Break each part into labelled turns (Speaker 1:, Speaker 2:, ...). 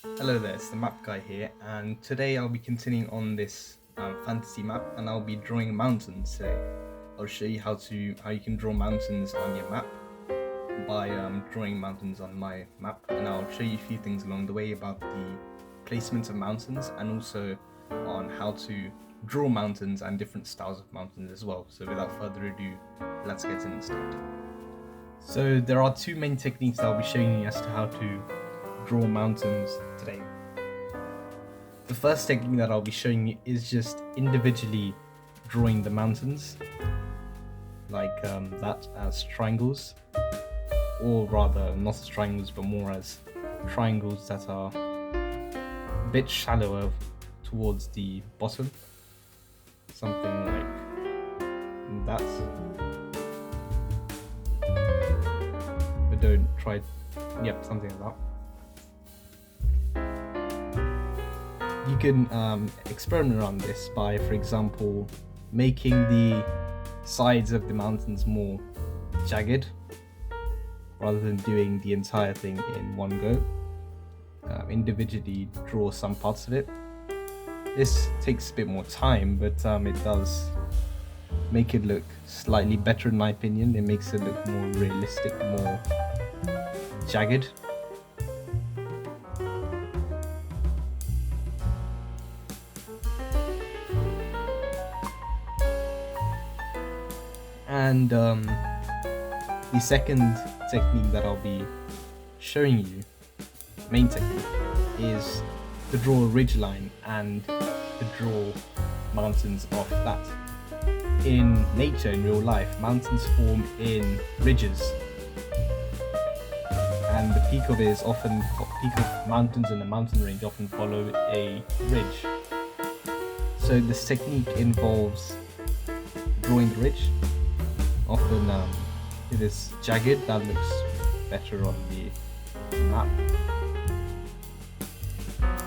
Speaker 1: Hello there, it's the map guy here, and today I'll be continuing on this fantasy map, and I'll be drawing mountains today. I'll show you how you can draw mountains on your map by drawing mountains on my map, and I'll show you a few things along the way about the placement of mountains and also on how to draw mountains and different styles of mountains as well. So without further ado, let's get into it. So there are two main techniques I'll be showing you as to how to draw mountains today. The first technique that I'll be showing you is just individually drawing the mountains, like that as triangles, or rather not as triangles but more as triangles that are a bit shallower towards the bottom, something like that. But don't try, something like that. You can experiment around this by, for example, making the sides of the mountains more jagged rather than doing the entire thing in one go. Individually draw some parts of it. This takes a bit more time, but it does make it look slightly better in my opinion. It makes it look more realistic, more jagged. And the second technique that I'll be showing you, main technique, is to draw a ridge line and to draw mountains off that. In nature, in real life, mountains form in ridges, and the peak of mountains in a mountain range often follow a ridge. So this technique involves drawing the ridge. Often it is jagged, that looks better on the map.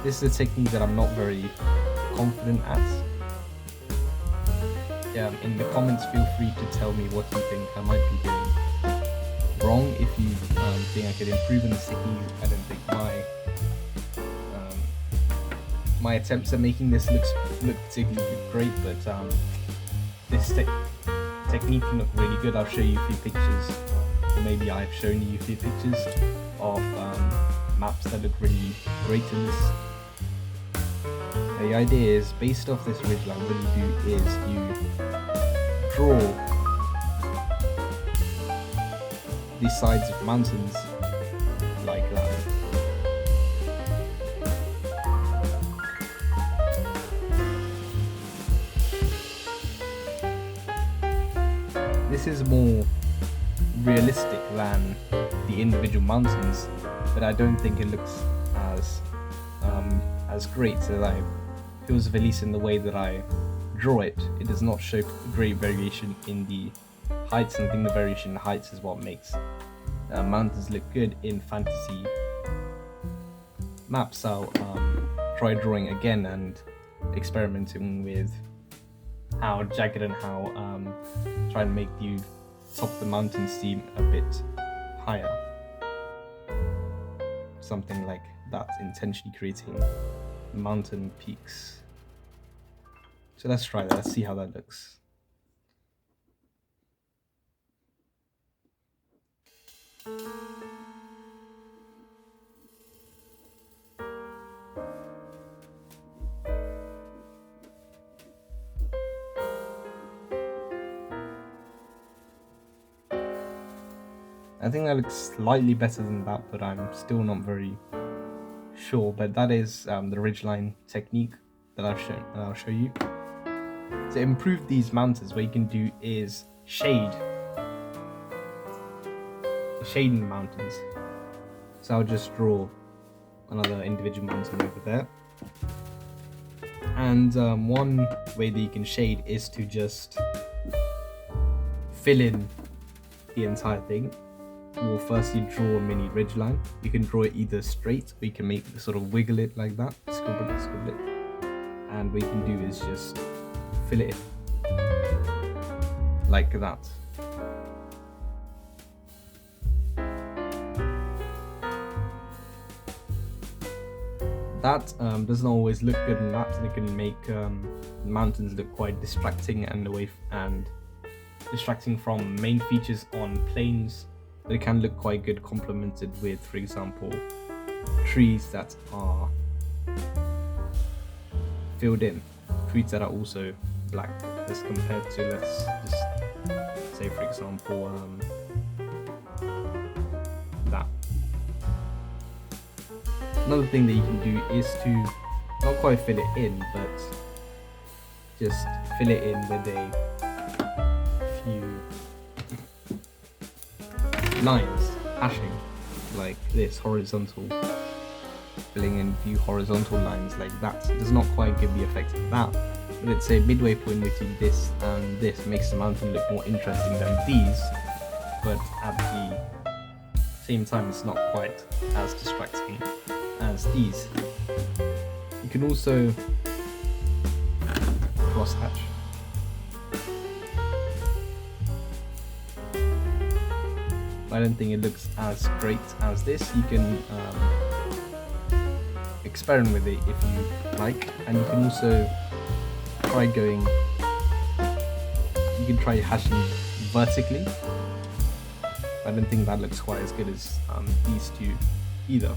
Speaker 1: This is a technique that I'm not very confident at. In the comments, feel free to tell me what you think I might be doing wrong. If you think I could improve on this technique, I don't think my attempts at making this look particularly great, but this technique can look really good. I'll show you a few pictures, or maybe I've shown you a few pictures of maps that look really great in this. The idea is, based off this ridgeline, what you do is you draw the sides of mountains like that. This is more realistic than the individual mountains, but I don't think it looks as great as I feels, at least in the way that I draw it. It does not show great variation in the heights, and I think the variation in the heights is what makes mountains look good in fantasy maps. I'll try drawing again and experimenting with how jagged and how try and make the top of the mountain seem a bit higher, something like that, intentionally creating mountain peaks. So let's try that, let's see how that looks. I think that looks slightly better than that, but I'm still not very sure. But that is the ridgeline technique that I'll show you. To improve these mountains, what you can do is shading the mountains. So I'll just draw another individual mountain over there. And one way that you can shade is to just fill in the entire thing. We'll firstly draw a mini ridge line. You can draw it either straight, or you can sort of wiggle it like that, scribble it. And what you can do is just fill it in like that. that doesn't always look good in maps, and it can make mountains look quite distracting and distracting from main features on plains. They can look quite good complemented with, for example, trees that are filled in, trees that are also black, as compared to, let's just say, for example, that. Another thing that you can do is to not quite fill it in, but just fill it in with a few lines, hashing like this, horizontal, filling in a few horizontal lines like that. It does not quite give the effect of that, but it's a midway point between this and this. Makes the mountain look more interesting than these, but at the same time it's not quite as distracting as these. You can also cross hatch. I don't think it looks as great as this. You can experiment with it if you like, and you can also try hashing vertically. I don't think that looks quite as good as these two either.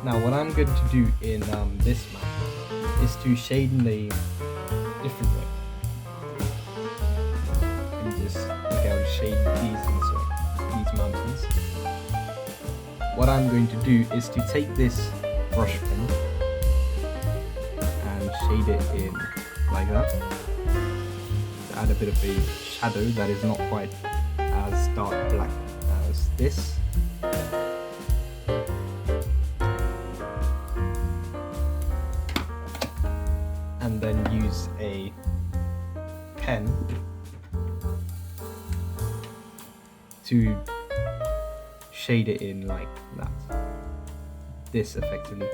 Speaker 1: Now what I'm going to do in this map is to shade in a different way. And just, okay, I'll shade these in this way, these mountains. What I'm going to do is to take this brush pen and shade it in like that, to add a bit of a shadow that is not quite as dark black as this. And then use a pen to shade it in like that. This effectively.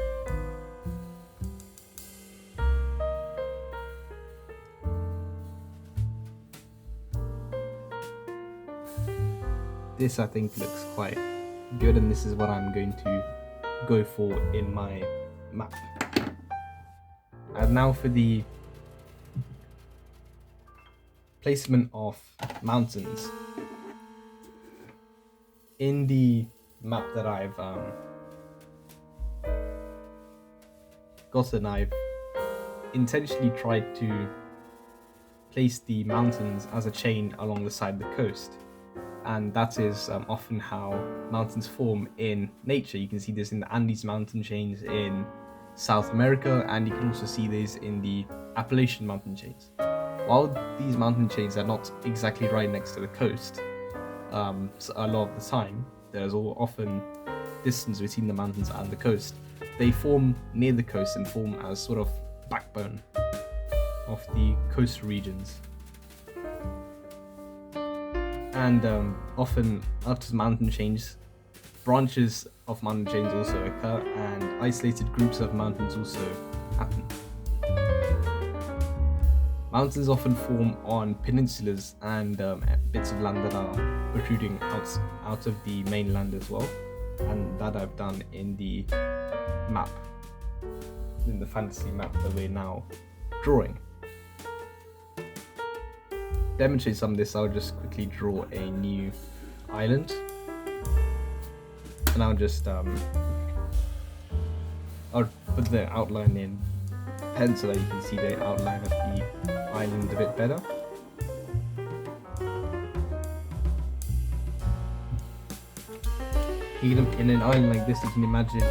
Speaker 1: This I think looks quite good, and this is what I'm going to go for in my map. And now for the placement of mountains. In the map that I've gotten, I've intentionally tried to place the mountains as a chain along the side of the coast. And that is often how mountains form in nature. You can see this in the Andes mountain chains in South America, and you can also see this in the Appalachian mountain chains. While these mountain chains are not exactly right next to the coast, so a lot of the time there's often distance between the mountains and the coast. They form near the coast and form as sort of backbone of the coastal regions. And often after mountain chains, branches of mountain chains also occur, and isolated groups of mountains also happen. Mountains often form on peninsulas and bits of land that are protruding out of the mainland as well, and that I've done in the map, in the fantasy map that we're now drawing. To demonstrate some of this, I'll just quickly draw a new island. And I'll just I'll put the outline in pen so that you can see the outline of the island a bit better. In an island like this, you can imagine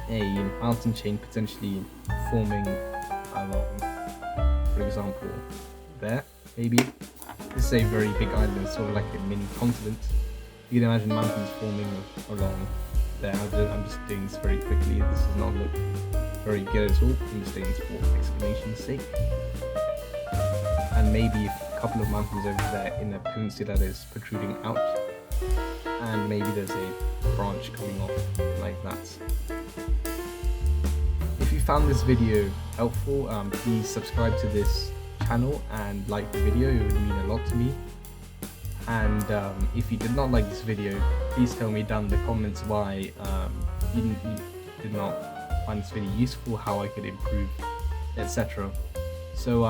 Speaker 1: a mountain chain potentially forming along, for example, there, maybe. This is a very big island, sort of like a mini continent. You can imagine mountains forming along there. I'm just doing this very quickly. This does not look very good at all. I'm just doing this for explanation's sake. And maybe a couple of mountains over there in a peninsula that is protruding out. And maybe there's a branch coming off like that. If you found this video helpful, please subscribe to this channel and like the video. It would mean a lot to me. And if you did not like this video, please tell me down in the comments why you did not find this video useful, how I could improve, etc. So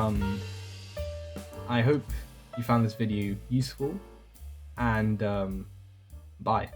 Speaker 1: I hope you found this video useful, and bye.